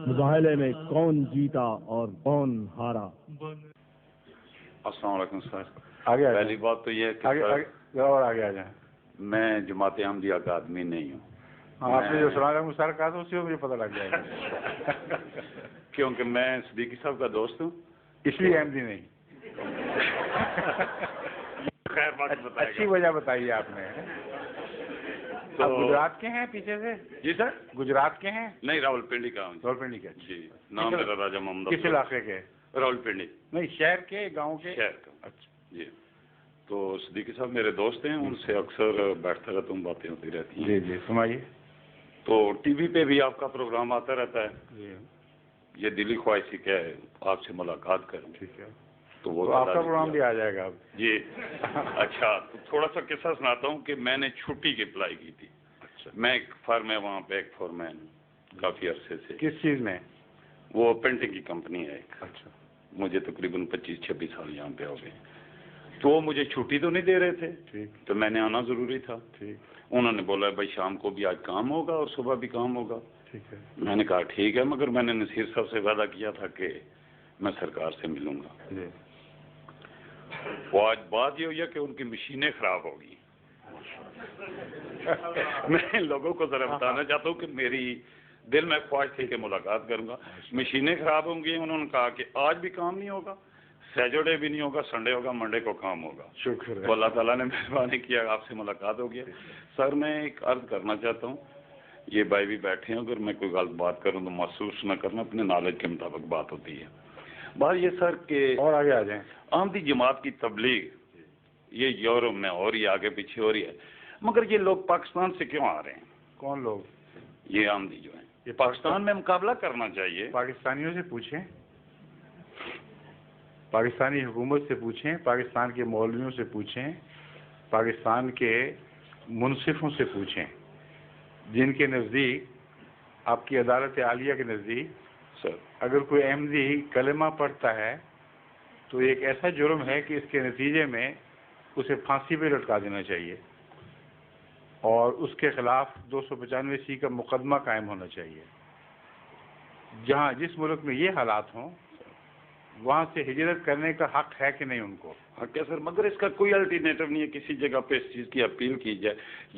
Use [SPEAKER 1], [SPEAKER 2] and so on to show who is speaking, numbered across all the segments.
[SPEAKER 1] مظاہرے میں کون جیتا اور کون ہارا؟
[SPEAKER 2] السلام علیکم سر.
[SPEAKER 3] آگے
[SPEAKER 2] پہلی بات تو یہ ہے کہ
[SPEAKER 3] اور آگے آ جائیں.
[SPEAKER 2] میں جماعت احمدیہ کا آدمی نہیں ہوں.
[SPEAKER 3] آپ نے جو سلام مشتاق کہا تھا اسی کو مجھے پتہ لگ جائے گا.
[SPEAKER 2] کیونکہ میں صدیقی صاحب کا دوست ہوں
[SPEAKER 3] اس لیے احمدی نہیں.
[SPEAKER 2] خیر بات
[SPEAKER 3] اچھی وجہ بتائی آپ نے. آپ گجرات کے ہیں پیچھے سے؟
[SPEAKER 2] جی سر.
[SPEAKER 3] گجرات کے ہیں؟
[SPEAKER 2] نہیں، راول پنڈی کا ہوں.
[SPEAKER 3] راول پنڈی کے.
[SPEAKER 2] جی. نام میرا راجہ محمد.
[SPEAKER 3] کس علاقے کے؟
[SPEAKER 2] راول پنڈی.
[SPEAKER 3] نہیں، شہر کے، گاؤں کے؟
[SPEAKER 2] شہر کا.
[SPEAKER 3] اچھا
[SPEAKER 2] جی. تو صدیقی صاحب میرے دوست ہیں، ان سے اکثر بیٹھتا رہتا ہوں، باتیں ہوتی رہتی ہیں.
[SPEAKER 3] جی جی سنائیے.
[SPEAKER 2] تو ٹی وی پہ بھی آپ کا پروگرام آتا رہتا ہے.
[SPEAKER 3] جی.
[SPEAKER 2] یہ دلی خواہش تھی کہ آپ سے ملاقات کروں.
[SPEAKER 3] ٹھیک ہے.
[SPEAKER 2] تو وہ
[SPEAKER 3] آپ کا پروگرام بھی آ جائے گا اب.
[SPEAKER 2] جی. اچھا، تو تھوڑا سا قصہ سناتا ہوں کہ میں نے چھٹی کی اپلائی کی تھی.
[SPEAKER 3] اچھا.
[SPEAKER 2] میں ایک فرم ہے وہاں پہ، ایک فورمین کافی عرصے سے.
[SPEAKER 3] کس چیز میں؟
[SPEAKER 2] وہ پینٹنگ کی کمپنی ہے ایک.
[SPEAKER 3] اچھا.
[SPEAKER 2] مجھے تقریباً 25-26 سال یہاں پہ ہو گئے. تو وہ مجھے چھٹی تو نہیں دے رہے تھے.
[SPEAKER 3] ٹھیک.
[SPEAKER 2] تو میں نے آنا ضروری تھا.
[SPEAKER 3] ٹھیک.
[SPEAKER 2] انہوں نے بولا بھائی شام کو بھی آج کام ہوگا اور صبح بھی کام ہوگا.
[SPEAKER 3] ٹھیک ہے.
[SPEAKER 2] میں نے کہا ٹھیک ہے، مگر میں نے نصیر صاحب سے وعدہ کیا تھا کہ میں سرکار سے ملوں گا.
[SPEAKER 3] جی.
[SPEAKER 2] وہ آج بات یہ ہوئی ہے کہ ان کی مشینیں خراب ہو گئی. میں لوگوں کو ذرا بتانا چاہتا ہوں کہ میری دل میں خواہش تھی کہ ملاقات کروں گا. مشینیں خراب ہوں گی. انہوں نے کہا کہ آج بھی کام نہیں ہوگا، سیٹرڈے بھی نہیں ہوگا، سنڈے ہوگا، منڈے کو کام ہوگا.
[SPEAKER 3] شکر ہے.
[SPEAKER 2] تو اللہ تعالیٰ نے مہربانی کیا، آپ سے ملاقات ہو گیا. سر میں ایک عرض کرنا چاہتا ہوں، یہ بھائی بھی بیٹھے ہیں، اگر میں کوئی غلط بات کروں تو محسوس نہ کرنا، اپنے نالج کے مطابق بات ہوتی ہے. بات یہ سر کہ
[SPEAKER 3] اور آگے آ جائیں.
[SPEAKER 2] احمدی جماعت کی تبلیغ یہ یورپ میں ہو رہی ہے، آگے پیچھے ہو رہی ہے، مگر یہ لوگ پاکستان سے کیوں آ رہے ہیں؟
[SPEAKER 3] کون لوگ؟
[SPEAKER 2] یہ احمدی جو ہیں. یہ پاکستان میں مقابلہ کرنا چاہیے.
[SPEAKER 3] پاکستانیوں سے پوچھیں، پاکستانی حکومت سے پوچھیں، پاکستان کے مولویوں سے پوچھیں، پاکستان کے منصفوں سے پوچھیں، جن کے نزدیک، آپ کی عدالت عالیہ کے نزدیک،
[SPEAKER 2] سر
[SPEAKER 3] اگر کوئی احمدی کلمہ پڑھتا ہے تو ایک ایسا جرم ہے کہ اس کے نتیجے میں اسے پھانسی پہ لٹکا دینا چاہیے اور اس کے خلاف 295(c) کا مقدمہ قائم ہونا چاہیے. جہاں جس ملک میں یہ حالات ہوں وہاں سے ہجرت کرنے کا حق ہے کہ نہیں؟ ان کو
[SPEAKER 2] حق ہے سر، مگر اس کا کوئی الٹرنیٹو نہیں ہے. کسی جگہ پہ اس چیز کی اپیل کی جائے.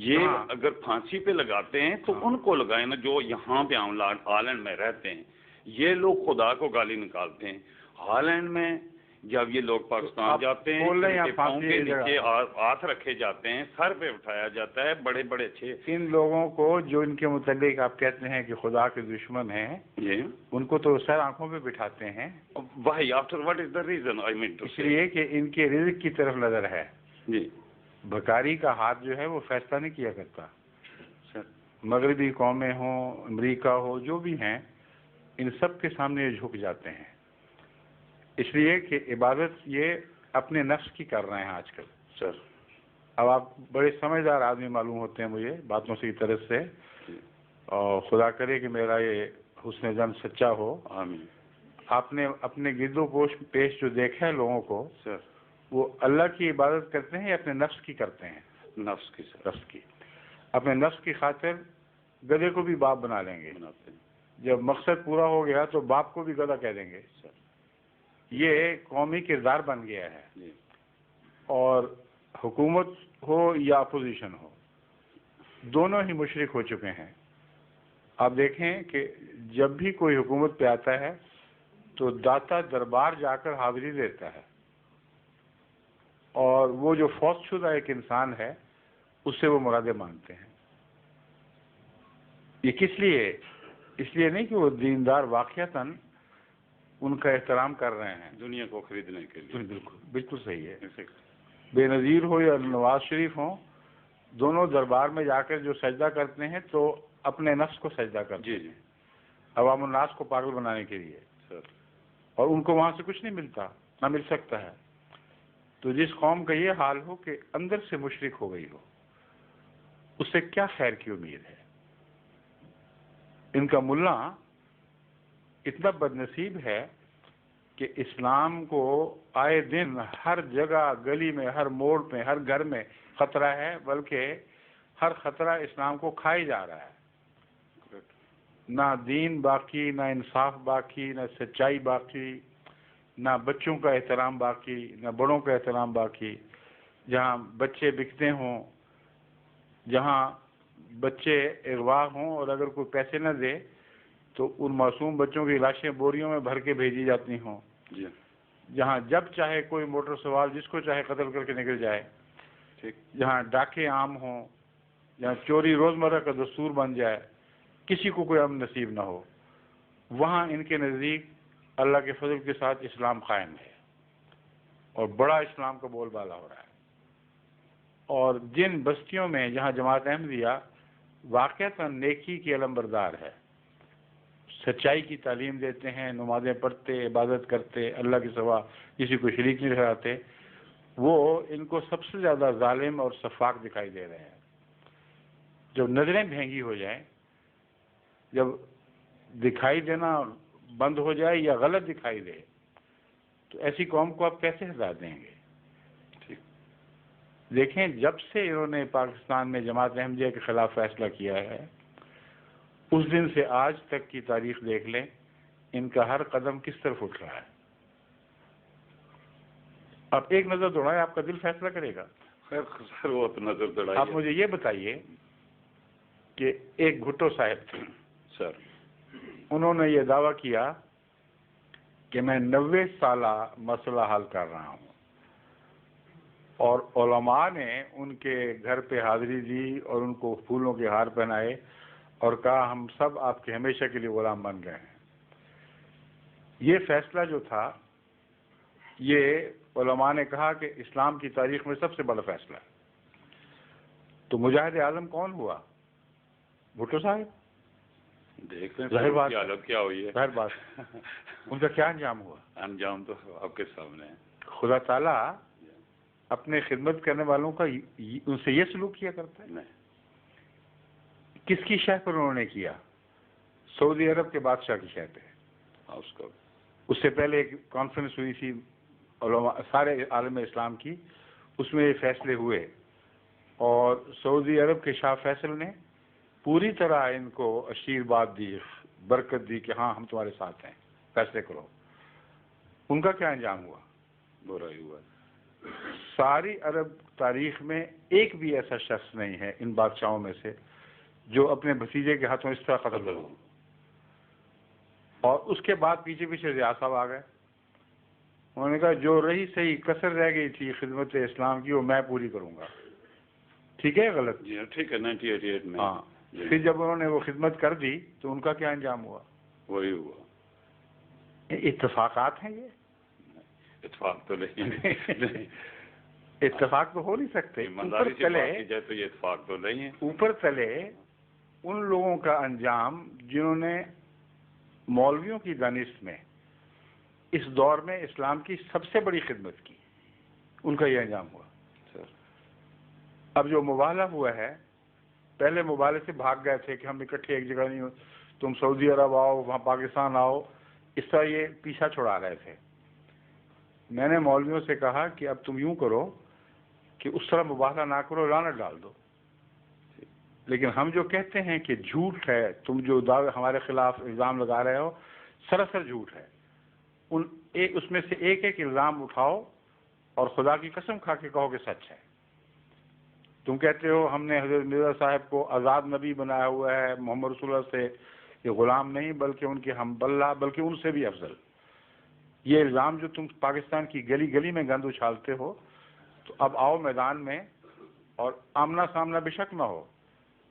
[SPEAKER 2] یہ اگر پھانسی پہ لگاتے ہیں تو ان کو لگائیں نا جو یہاں پہ ہالینڈ میں رہتے ہیں. یہ لوگ خدا کو گالی نکالتے ہیں. ہالینڈ میں جب یہ لوگ پاکستان جاتے ہیں، پاؤں کے نیچے ہاتھ رکھے جاتے ہیں، سر پہ اٹھایا جاتا ہے، بڑے بڑے اچھے.
[SPEAKER 3] ان لوگوں کو جو ان کے متعلق آپ کہتے ہیں کہ خدا کے دشمن ہیں، ان کو تو سر آنکھوں پہ بٹھاتے ہیں.
[SPEAKER 2] Why after what is the reason? I mean
[SPEAKER 3] اس لیے کہ ان کے رزق کی طرف نظر ہے.
[SPEAKER 2] جی.
[SPEAKER 3] بھکاری کا ہاتھ جو ہے وہ فیصلہ نہیں کیا کرتا. مغربی قومیں ہوں، امریکہ ہو، جو بھی ہیں، ان سب کے سامنے یہ جھک جاتے ہیں. اس لیے کہ عبادت یہ اپنے نفس کی کر رہے ہیں آج کل.
[SPEAKER 2] سر
[SPEAKER 3] اب آپ بڑے سمجھدار آدمی معلوم ہوتے ہیں مجھے باتوں سے کی طرف سے، اور خدا کرے کہ میرا یہ حسن ظن سچا ہو.
[SPEAKER 2] آمین.
[SPEAKER 3] آپ نے اپنے گرد و پیش جو دیکھا ہے لوگوں کو،
[SPEAKER 2] سر
[SPEAKER 3] وہ اللہ کی عبادت کرتے ہیں یا اپنے نفس کی کرتے ہیں؟
[SPEAKER 2] نفس کی سر.
[SPEAKER 3] نفس کی. اپنے نفس کی خاطر گدھے کو بھی باپ بنا لیں گے. جب مقصد پورا ہو گیا تو باپ کو بھی گدھا کہہ دیں گے. یہ قومی کردار بن گیا ہے. اور حکومت ہو یا اپوزیشن ہو، دونوں ہی مشرک ہو چکے ہیں. آپ دیکھیں کہ جب بھی کوئی حکومت پہ آتا ہے تو داتا دربار جا کر حاضری دیتا ہے، اور وہ جو فوت شدہ ایک انسان ہے اس سے وہ مرادیں مانگتے ہیں. یہ کس لیے؟ اس لیے نہیں کہ وہ دیندار واقعتاً ان کا احترام کر رہے ہیں،
[SPEAKER 2] دنیا کو خریدنے کے لیے.
[SPEAKER 3] بالکل صحیح ہے. بے نظیر ہو یا نواز شریف ہوں، دونوں دربار میں جا کر جو سجدہ کرتے ہیں تو اپنے نفس کو سجدہ کرتے ہیں. عوام الناس کو پاگل بنانے کے لیے. اور ان کو وہاں سے کچھ نہیں ملتا، نہ مل سکتا ہے. تو جس قوم کا یہ حال ہو کہ اندر سے مشرک ہو گئی ہو، اس سے کیا خیر کی امید ہے؟ ان کا ملا اتنا بدنصیب ہے کہ اسلام کو آئے دن ہر جگہ، گلی میں، ہر موڑ پہ، ہر گھر میں خطرہ ہے، بلکہ ہر خطرہ اسلام کو کھائے جا رہا ہے. نہ دین باقی، نہ انصاف باقی، نہ سچائی باقی، نہ بچوں کا احترام باقی، نہ بڑوں کا احترام باقی. جہاں بچے بکتے ہوں، جہاں بچے اغوا ہوں اور اگر کوئی پیسے نہ دے تو ان معصوم بچوں کی لاشیں بوریوں میں بھر کے بھیجی جاتی ہوں.
[SPEAKER 2] جی.
[SPEAKER 3] جہاں جب چاہے کوئی موٹر سوار جس کو چاہے قتل کر کے نکل جائے.
[SPEAKER 2] ٹھیک.
[SPEAKER 3] جہاں ڈاکے عام ہوں، جہاں چوری روزمرہ کا دستور بن جائے، کسی کو کوئی امن نصیب نہ ہو، وہاں ان کے نزدیک اللہ کے فضل کے ساتھ اسلام قائم ہے اور بڑا اسلام کا بول بالا ہو رہا ہے. اور جن بستیوں میں جہاں جماعت احمدیہ واقعتاً نیکی کی علمبردار ہے، سچائی کی تعلیم دیتے ہیں، نمازیں پڑھتے، عبادت کرتے، اللہ کے سوا کسی کو شریک نہیں ٹھہراتے، وہ ان کو سب سے زیادہ ظالم اور سفاک دکھائی دے رہے ہیں. جب نظریں بھینگی ہو جائیں، جب دکھائی دینا بند ہو جائے یا غلط دکھائی دے، تو ایسی قوم کو آپ کیسے ہدایت دیں گے؟ دیکھیں، جب سے انہوں نے پاکستان میں جماعت احمدیہ کے خلاف فیصلہ کیا ہے، اس دن سے آج تک کی تاریخ دیکھ لیں، ان کا ہر قدم کس طرف اٹھ رہا ہے. اب ایک نظر دوڑائیں، آپ کا دل فیصلہ کرے گا.
[SPEAKER 2] سر وہ تو نظر دوڑائیے.
[SPEAKER 3] آپ مجھے یہ بتائیے کہ ایک بھٹو صاحب تھے
[SPEAKER 2] سر،
[SPEAKER 3] انہوں نے یہ دعویٰ کیا کہ میں 90 سالہ مسئلہ حل کر رہا ہوں، اور علماء نے ان کے گھر پہ حاضری دی اور ان کو پھولوں کے ہار پہنائے اور کہا ہم سب آپ کے ہمیشہ کے لیے غلام بن گئے ہیں. یہ فیصلہ جو تھا، یہ علماء نے کہا کہ اسلام کی تاریخ میں سب سے بڑا فیصلہ ہے. تو مجاہد اعظم کون ہوا؟ بھٹو صاحب.
[SPEAKER 2] دیکھ لیں
[SPEAKER 3] ظاہر بات
[SPEAKER 2] کی حالت کیا ہوئی ہے.
[SPEAKER 3] ظاہر بات. ان کا کیا انجام ہوا؟
[SPEAKER 2] انجام تو آپ کے سامنے ہے.
[SPEAKER 3] خدا تعالیٰ اپنے خدمت کرنے والوں کا ان سے یہ سلوک کیا کرتا ہے.
[SPEAKER 2] نہیں.
[SPEAKER 3] کس کی شہ پر انہوں نے کیا؟ سعودی عرب کے بادشاہ کی شہ پہ. اس سے پہلے ایک کانفرنس ہوئی تھی علماء سارے عالم اسلام کی، اس میں یہ فیصلے ہوئے اور سعودی عرب کے شاہ فیصل نے پوری طرح ان کو آشیرواد دی، برکت دی کہ ہاں ہم تمہارے ساتھ ہیں، فیصلے کرو. ان کا کیا انجام ہوا؟
[SPEAKER 2] برا ہی ہوا.
[SPEAKER 3] ساری عرب تاریخ میں ایک بھی ایسا شخص نہیں ہے ان بادشاہوں میں سے جو اپنے بھتیجے کے ہاتھوں اس طرح قتل ہو. اور اس کے بعد پیچھے پیچھے ریاض صاحب آ گئے. انہوں نے کہا جو رہی صحیح کسر رہ گئی تھی خدمت اسلام کی وہ میں پوری کروں گا. ٹھیک ہے غلط؟
[SPEAKER 2] جی ٹھیک ہے. 1988 میں.
[SPEAKER 3] ہاں. پھر جب انہوں نے وہ خدمت کر دی تو ان کا کیا انجام ہوا؟
[SPEAKER 2] وہی ہوا.
[SPEAKER 3] اتفاقات ہیں یہ؟
[SPEAKER 2] اتفاق تو نہیں.
[SPEAKER 3] اتفاق تو ہو نہیں سکتے.
[SPEAKER 2] اوپر چلے تو یہ اتفاق تو نہیں ہے.
[SPEAKER 3] اوپر چلے ان لوگوں کا انجام جنہوں نے مولویوں کی دانش میں اس دور میں اسلام کی سب سے بڑی خدمت کی، ان کا یہ انجام ہوا. اب جو مباہلہ ہوا ہے، پہلے مباہلے سے بھاگ گئے تھے کہ ہم اکٹھے ایک جگہ نہیں ہو، تم سعودی عرب آؤ، وہاں پاکستان آؤ، اس طرح یہ پیچھا چھڑا رہے تھے. میں نے مولویوں سے کہا کہ اب تم یوں کرو کہ اس طرح مباہلہ نہ کرو، لعنت ڈال دو. لیکن ہم جو کہتے ہیں کہ جھوٹ ہے، تم جو دعوے ہمارے خلاف الزام لگا رہے ہو سراسر جھوٹ ہے. اس میں سے ایک ایک الزام اٹھاؤ اور خدا کی قسم کھا کے کہو کہ سچ ہے. تم کہتے ہو ہم نے حضرت مرزا صاحب کو آزاد نبی بنایا ہوا ہے، محمد رسول اللہ سے یہ غلام نہیں بلکہ ان کے ہم بلہ، بلکہ ان سے بھی افضل. یہ الزام جو تم پاکستان کی گلی گلی میں گند اچھالتے ہو، تو اب آؤ میدان میں اور آمنا سامنا بے شک نہ ہو.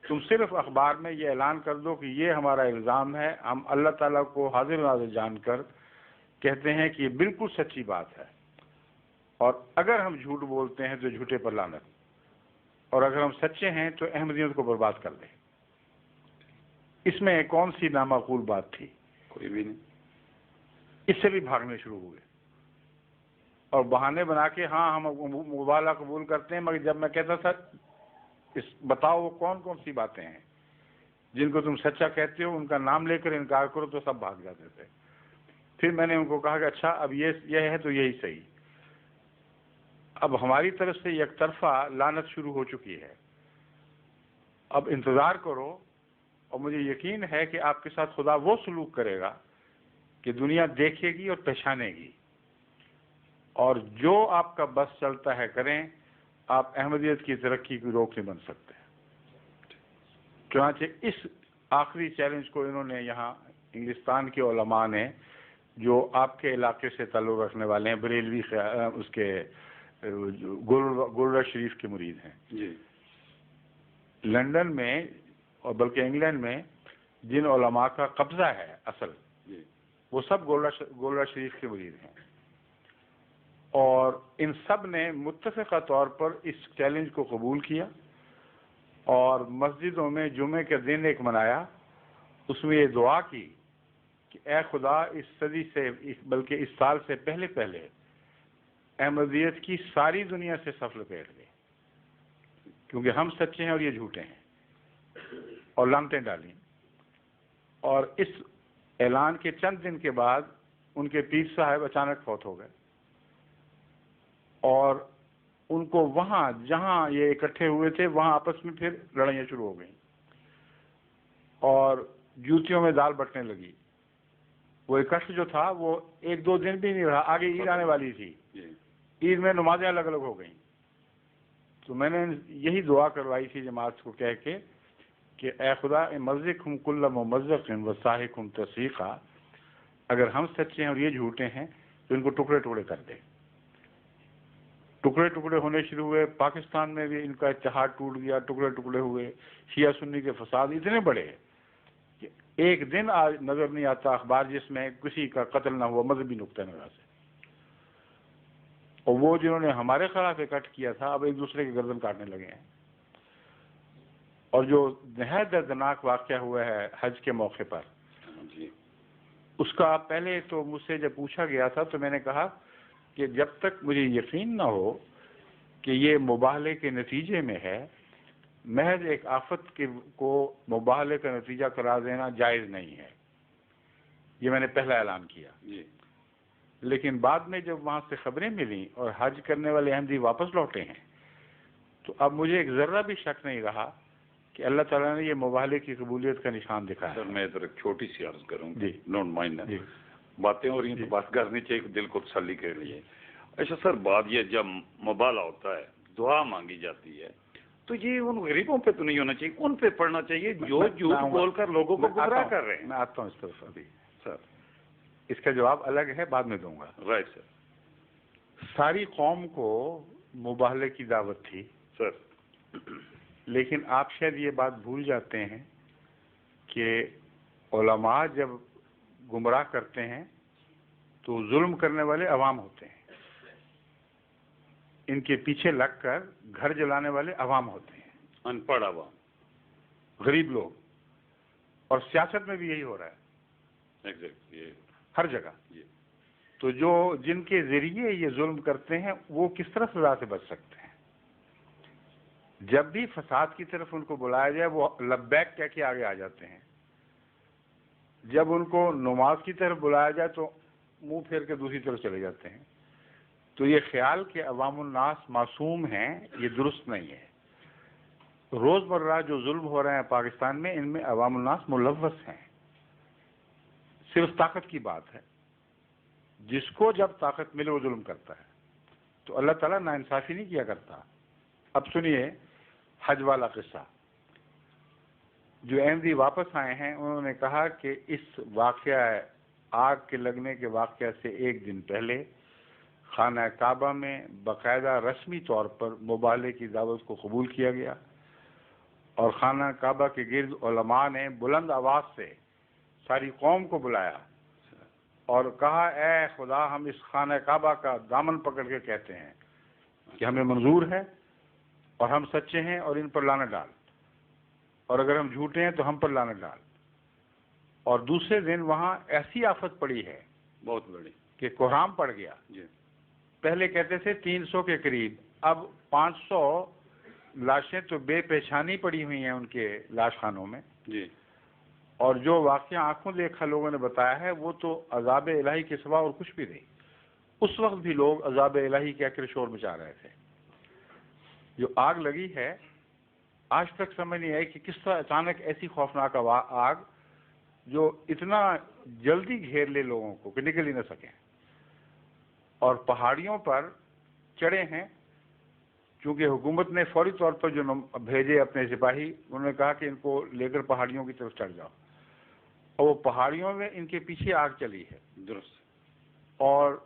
[SPEAKER 3] تم صرف اخبار میں یہ اعلان کر دو کہ یہ ہمارا الزام ہے، ہم اللہ تعالیٰ کو حاضر ناظر جان کر کہتے ہیں کہ یہ بالکل سچی بات ہے، اور اگر ہم جھوٹ بولتے ہیں تو جھوٹے پر لعنت، اور اگر ہم سچے ہیں تو احمدیت کو برباد کر دیں. اس میں کون سی نامعقول بات تھی؟
[SPEAKER 2] کوئی بھی نہیں.
[SPEAKER 3] اس سے بھی بھاگنے شروع ہوئے اور بہانے بنا کے ہاں ہم مباہلہ قبول کرتے ہیں، مگر جب میں کہتا تھا بتاؤ وہ کون کون سی باتیں ہیں جن کو تم سچا کہتے ہو، ان کا نام لے کر انکار کرو، تو سب بھاگ جاتے تھے. پھر میں نے ان کو کہا کہ اچھا اب یہ ہے تو یہی صحیح. اب ہماری طرف سے یک طرفہ لعنت شروع ہو چکی ہے. اب انتظار کرو اور مجھے یقین ہے کہ آپ کے ساتھ خدا وہ سلوک کرے گا کہ دنیا دیکھے گی اور پہچانے گی، اور جو آپ کا بس چلتا ہے کریں، آپ احمدیت کی ترقی کی روک نہیں بن سکتے۔ چنانچہ اس آخری چیلنج کو انہوں نے یہاں انگلستان کے علماء نے، جو آپ کے علاقے سے تعلق رکھنے والے ہیں، بریلوی اس کے گولڈا شریف کے مرید ہیں،
[SPEAKER 2] جی،
[SPEAKER 3] لندن میں اور بلکہ انگلینڈ میں جن علماء کا قبضہ ہے اصل،
[SPEAKER 2] جی،
[SPEAKER 3] وہ سب گولڈا شریف کے مرید ہیں، اور ان سب نے متفقہ طور پر اس چیلنج کو قبول کیا اور مسجدوں میں جمعے کے دن ایک منایا، اس میں یہ دعا کی کہ اے خدا اس صدی سے بلکہ اس سال سے پہلے احمدیت کی ساری دنیا سے صف لپیٹ دے، کیونکہ ہم سچے ہیں اور یہ جھوٹے ہیں، اور لعنتیں ڈالیں۔ اور اس اعلان کے چند دن کے بعد ان کے پیر صاحب اچانک فوت ہو گئے، اور ان کو وہاں جہاں یہ اکٹھے ہوئے تھے وہاں آپس میں پھر لڑائیاں شروع ہو گئیں اور جوتیوں میں دال بٹنے لگی۔ وہ اکٹھ جو تھا وہ 1-2 دن بھی نہیں رہا، آگے عید آنے والی تھی، عید میں نمازیں الگ الگ ہو گئیں۔ تو میں نے یہی دعا کروائی تھی جماعت کو کہہ کے کہ اے خدا مزقہم کل ممزق وساحقہم تسحیقا، اگر ہم سچے ہیں اور یہ جھوٹے ہیں تو ان کو ٹکڑے ٹکڑے کر دے۔ ٹکڑے ٹکڑے ہونے شروع ہوئے، پاکستان میں بھی ان کا اتحاد ٹوٹ گیا، ٹکڑے ٹکڑے ہوئے، شیعہ سنی کے فساد اتنے بڑے کہ ایک دن آج نظر نہیں آتا اخبار جس میں کسی کا قتل نہ ہوا مذہبی نقطہ نظر سے۔ اور وہ جنہوں نے ہمارے خلاف اکٹھ کیا تھا اب ایک دوسرے کے گردن کاٹنے لگے ہیں۔ اور جو نہایت دردناک واقعہ ہوا ہے حج کے موقع پر، اس کا پہلے تو مجھ سے جب پوچھا گیا تھا تو میں نے کہا کہ جب تک مجھے یقین نہ ہو کہ یہ مباہلے کے نتیجے میں ہے، محض ایک آفت کو مباہلے کا نتیجہ قرار دینا جائز نہیں ہے۔ یہ میں نے پہلا اعلان کیا۔ لیکن بعد میں جب وہاں سے خبریں ملیں اور حج کرنے والے احمدی واپس لوٹے ہیں تو اب مجھے ایک ذرہ بھی شک نہیں رہا کہ اللہ تعالیٰ نے یہ مباہلے کی قبولیت کا نشان دکھایا۔
[SPEAKER 2] سر میں ادھر ایک چھوٹی سی عرض کروں
[SPEAKER 3] جی،
[SPEAKER 2] ڈونٹ مائنڈ،
[SPEAKER 3] جی،
[SPEAKER 2] باتیں ہو رہی ہیں تو بات کرنی چاہیے دل کو تسلی کے لیے۔ اچھا سر، بات یہ جب مباہلہ ہوتا ہے، دعا مانگی جاتی ہے، تو یہ ان غریبوں پہ تو نہیں ہونا چاہیے، ان پہ پڑھنا چاہیے جو جھوٹ بول کر لوگوں کو گمراہ کر رہے ہیں۔
[SPEAKER 3] میں آتا ہوں اس طرف ابھی سر، اس کا جواب الگ ہے، بعد میں دوں گا۔
[SPEAKER 2] Right sir.
[SPEAKER 3] ساری قوم کو مباہلے کی دعوت تھی
[SPEAKER 2] سر،
[SPEAKER 3] لیکن آپ شاید یہ بات بھول جاتے ہیں کہ علماء جب گمراہ کرتے ہیں تو ظلم کرنے والے عوام ہوتے ہیں، ان کے پیچھے لگ کر گھر جلانے والے عوام ہوتے ہیں،
[SPEAKER 2] ان پڑھ عوام،
[SPEAKER 3] غریب لوگ، اور سیاست میں بھی یہی ہو رہا ہے
[SPEAKER 2] ایگزیکٹلی
[SPEAKER 3] ہر جگہ۔ تو جو جن کے ذریعے یہ ظلم کرتے ہیں وہ کس طرح سزا سے بچ سکتے ہیں؟ جب بھی فساد کی طرف ان کو بلایا جائے وہ لبیک کہہ کے آگے آ جاتے ہیں، جب ان کو نماز کی طرف بلایا جائے تو منہ پھیر کے دوسری طرف چلے جاتے ہیں۔ تو یہ خیال کہ عوام الناس معصوم ہیں یہ درست نہیں ہے۔ روزمرہ جو ظلم ہو رہے ہیں پاکستان میں، ان میں عوام الناس ملوث ہیں۔ صرف طاقت کی بات ہے، جس کو جب طاقت ملے وہ ظلم کرتا ہے، تو اللہ تعالیٰ ناانصافی نہیں کیا کرتا۔ اب سنیے حج والا قصہ۔ جو احمدی واپس آئے ہیں انہوں نے کہا کہ اس واقعہ آگ کے لگنے کے واقعہ سے ایک دن پہلے خانہ کعبہ میں باقاعدہ رسمی طور پر مباہلے کی دعوت کو قبول کیا گیا، اور خانہ کعبہ کے گرد علماء نے بلند آواز سے ساری قوم کو بلایا اور کہا اے خدا، ہم اس خانہ کعبہ کا دامن پکڑ کے کہتے ہیں کہ ہمیں منظور ہے اور ہم سچے ہیں، اور ان پر لعنت ڈال، اور اگر ہم جھوٹے ہیں تو ہم پر لعنت ڈال۔ اور دوسرے دن وہاں ایسی آفت پڑی ہے
[SPEAKER 2] بہت بڑی
[SPEAKER 3] کہ کوہرام پڑ گیا۔ پہلے کہتے تھے 300 کے قریب، اب 500 لاشیں تو بے پہچانی پڑی ہوئی ہیں ان کے لاش خانوں میں۔ اور جو واقعہ آنکھوں دیکھا لوگوں نے بتایا ہے وہ تو عذاب الہی کے سوا اور کچھ بھی نہیں۔ اس وقت بھی لوگ عذاب الہی کہہ کر شور مچا رہے تھے۔ جو آگ لگی ہے آج تک سمجھ نہیں آئی کہ کس طرح اچانک ایسی خوفناک آگ جو اتنا جلدی گھیر لے لوگوں کو کہ نکل ہی نہ سکیں، اور پہاڑیوں پر چڑھے ہیں. چونکہ حکومت نے فوری طور پر جو بھیجے اپنے سپاہی، انہوں نے کہا کہ ان کو لے کر پہاڑیوں کی طرف چڑھ جاؤ، اور وہ پہاڑیوں میں ان کے پیچھے آگ چلی ہے.
[SPEAKER 2] درست.
[SPEAKER 3] اور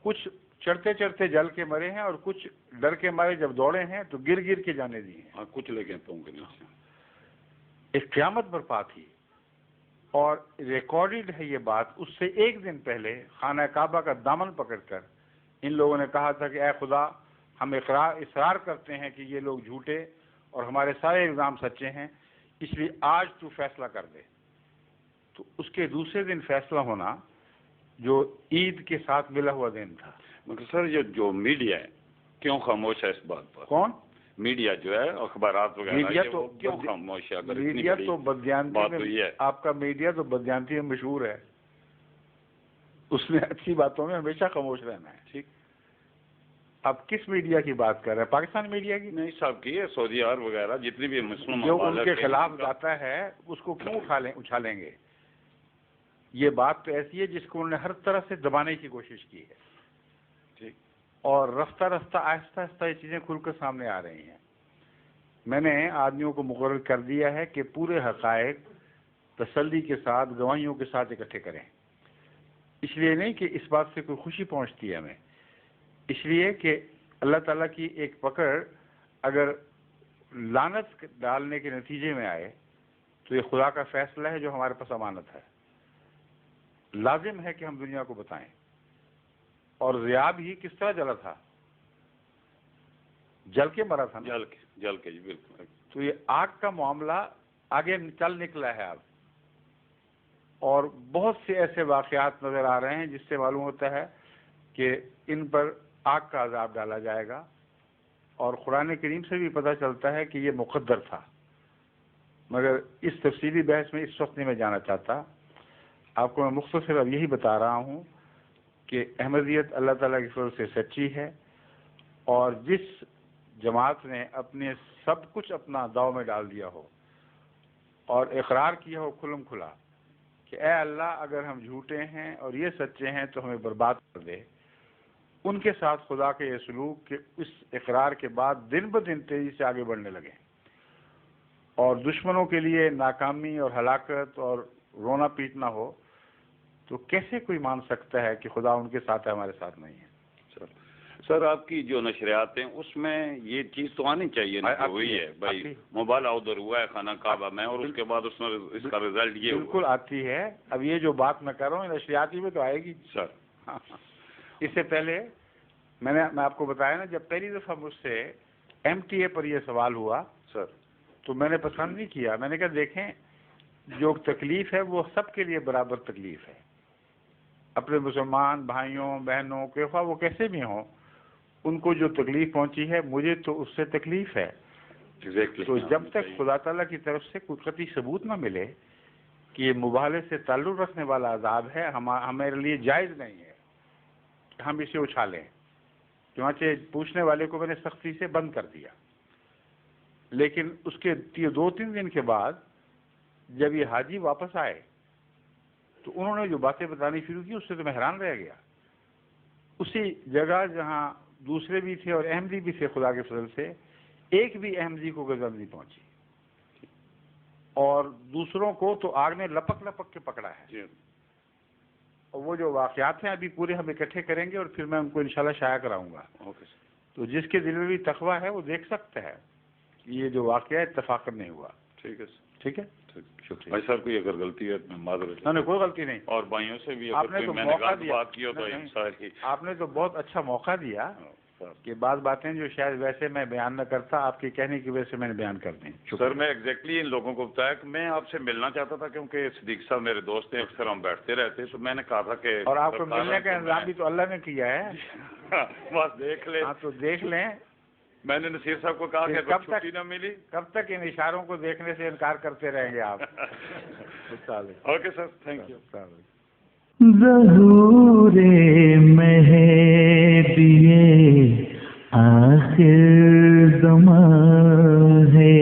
[SPEAKER 3] کچھ چڑھتے چڑھتے جل کے مرے ہیں، اور کچھ ڈر کے مارے جب دوڑے ہیں تو گر گر کے جانے دیے ہیں.
[SPEAKER 2] کچھ لے گئے پاؤں کے نیچے.
[SPEAKER 3] ایک قیامت برپا تھی، اور ریکارڈڈ ہے یہ بات. اس سے ایک دن پہلے خانہ کعبہ کا دامن پکڑ کر ان لوگوں نے کہا تھا کہ اے خدا، ہم اصرار کرتے ہیں کہ یہ لوگ جھوٹے اور ہمارے سارے الزام سچے ہیں، اس لیے آج تو فیصلہ کر دے. تو اس کے دوسرے دن فیصلہ ہونا جو عید کے ساتھ ملا ہوا دن تھا.
[SPEAKER 2] مگر سر جو میڈیا ہے کیوں خاموش ہے اس بات پر؟
[SPEAKER 3] کون؟
[SPEAKER 2] میڈیا جو ہے، اخبارات وغیرہ،
[SPEAKER 3] میڈیا تو
[SPEAKER 2] کیوں خاموش ہے؟ اگر
[SPEAKER 3] میڈیا تو بدیانتی
[SPEAKER 2] بات ہوئی ہے،
[SPEAKER 3] آپ کا میڈیا تو بدیانتی میں مشہور ہے، اس نے اچھی باتوں میں ہمیشہ خاموش رہنا ہے.
[SPEAKER 2] ٹھیک.
[SPEAKER 3] اب کس میڈیا کی بات کر رہے ہیں؟ پاکستان میڈیا کی؟
[SPEAKER 2] نہیں صاحب کی ہے، سعودی عرب وغیرہ جتنی بھی مسلم
[SPEAKER 3] جو ان کے خلاف جاتا ہے اس کو کیوں اچھالیں گے؟ یہ بات تو ایسی ہے جس کو انہوں نے ہر طرح سے دبانے کی کوشش کی ہے.
[SPEAKER 2] ٹھیک.
[SPEAKER 3] اور رفتہ رفتہ آہستہ آہستہ یہ چیزیں کھل کر سامنے آ رہی ہیں. میں نے آدمیوں کو مقرر کر دیا ہے کہ پورے حقائق تسلی کے ساتھ، گواہیوں کے ساتھ اکٹھے کریں. اس لیے نہیں کہ اس بات سے کوئی خوشی پہنچتی ہے ہمیں، اس لیے کہ اللہ تعالیٰ کی ایک پکڑ اگر لعنت ڈالنے کے نتیجے میں آئے تو یہ خدا کا فیصلہ ہے جو ہمارے پاس امانت ہے. لازم ہے کہ ہم دنیا کو بتائیں. اور ضیاب ہی کس طرح جلا تھا؟ جل کے مرا تھا.
[SPEAKER 2] جل کے جی بالکل.
[SPEAKER 3] تو یہ آگ کا معاملہ آگے چل نکلا ہے اب، اور بہت سے ایسے واقعات نظر آ رہے ہیں جس سے معلوم ہوتا ہے کہ ان پر آگ کا عذاب ڈالا جائے گا. اور قرآن کریم سے بھی پتہ چلتا ہے کہ یہ مقدر تھا. مگر اس تفصیلی بحث میں اس وقت نہیں میں جانا چاہتا. آپ کو میں مختصر اب یہی بتا رہا ہوں کہ احمدیت اللہ تعالیٰ کی فضل سے سچی ہے، اور جس جماعت نے اپنے سب کچھ اپنا داؤ میں ڈال دیا ہو اور اقرار کیا ہو کھلم کھلا کہ اے اللہ اگر ہم جھوٹے ہیں اور یہ سچے ہیں تو ہمیں برباد کر دے، ان کے ساتھ خدا کے یہ سلوک کہ اس اقرار کے بعد دن بدن تیزی سے آگے بڑھنے لگے، اور دشمنوں کے لیے ناکامی اور ہلاکت اور رونا پیٹنا ہو، تو کیسے کوئی مان سکتا ہے کہ خدا ان کے ساتھ ہے، ہمارے ساتھ نہیں ہے؟
[SPEAKER 2] سر آپ کی جو نشریات ہیں اس میں یہ چیز تو آنی چاہیے نا، ہوئی ہے بھائی مبالغہ ادھر ہوا ہے خانہ کعبہ میں، اور اس کے بعد اس میں اس کا رزلٹ یہ
[SPEAKER 3] بالکل آتی ہے. اب یہ جو بات میں کر رہا ہوں نشریاتی میں تو آئے گی
[SPEAKER 2] سر.
[SPEAKER 3] اس سے پہلے میں آپ کو بتایا نا، جب پہلی دفعہ مجھ سے ایم ٹی اے پر یہ سوال ہوا
[SPEAKER 2] سر
[SPEAKER 3] تو میں نے پسند نہیں کیا. میں نے کہا دیکھیں جو تکلیف ہے وہ سب کے لیے برابر تکلیف ہے. اپنے مسلمان بھائیوں بہنوں کے خواہ وہ کیسے بھی ہوں، ان کو جو تکلیف پہنچی ہے مجھے تو اس سے تکلیف ہے. تو جب تک خدا تعالیٰ کی طرف سے کوئی قطعی ثبوت نہ ملے کہ یہ مبالغے سے تعلق رکھنے والا عذاب ہے، ہمارے لیے جائز نہیں ہے کہ ہم اسے اچھالیں. چنانچہ پوچھنے والے کو میں نے سختی سے بند کر دیا. لیکن اس کے 2-3 دن کے بعد جب یہ حاجی واپس آئے تو انہوں نے جو باتیں بتانی شروع کی اس سے تو میں حیران رہ گیا. اسی جگہ جہاں دوسرے بھی تھے اور احمدی بھی تھے، خدا کے فضل سے ایک بھی احمدی کو غضب نہیں پہنچی، اور دوسروں کو تو آگ نے لپک لپک کے پکڑا ہے. اور وہ جو واقعات ہیں ابھی پورے ہم اکٹھے کریں گے اور پھر میں ان کو انشاءاللہ شائع کراؤں گا. تو جس کے دل میں بھی تقویٰ ہے وہ دیکھ سکتا ہے کہ یہ جو واقعہ اتفاقاً نہیں ہوا.
[SPEAKER 2] ٹھیک ہے
[SPEAKER 3] ٹھیک ہے.
[SPEAKER 2] شکریہ بھائی صاحب. کوئی اگر غلطی ہے معذرت.
[SPEAKER 3] نہیں کوئی غلطی نہیں.
[SPEAKER 2] اور بھائیوں سے بھی
[SPEAKER 3] آپ نے تو موقع دیا،
[SPEAKER 2] آپ
[SPEAKER 3] نے تو بہت اچھا موقع دیا کہ بعض باتیں جو شاید ویسے میں بیان نہ کرتا آپ کے کہنے کی وجہ سے میں نے بیان کر دیں.
[SPEAKER 2] سر میں ایگزیکٹلی ان لوگوں کو بتایا کہ میں آپ سے ملنا چاہتا تھا کیونکہ صدیق صاحب میرے دوست ہیں، اکثر ہم بیٹھتے رہتے، تو میں نے کہا تھا کہ
[SPEAKER 3] اور آپ کو ملنے کا انتظام بھی تو اللہ نے کیا ہے.
[SPEAKER 2] بس دیکھ لیں.
[SPEAKER 3] ہاں تو دیکھ لیں.
[SPEAKER 2] میں نے نصیر صاحب کو کہا کہ
[SPEAKER 3] کب
[SPEAKER 2] چھٹی نہ ملی.
[SPEAKER 3] کب تک ان اشاروں کو دیکھنے سے انکار کرتے رہیں گے آپ؟
[SPEAKER 2] Okay sir, thank you.
[SPEAKER 4] ظہور مہدی آخر زمان ہے.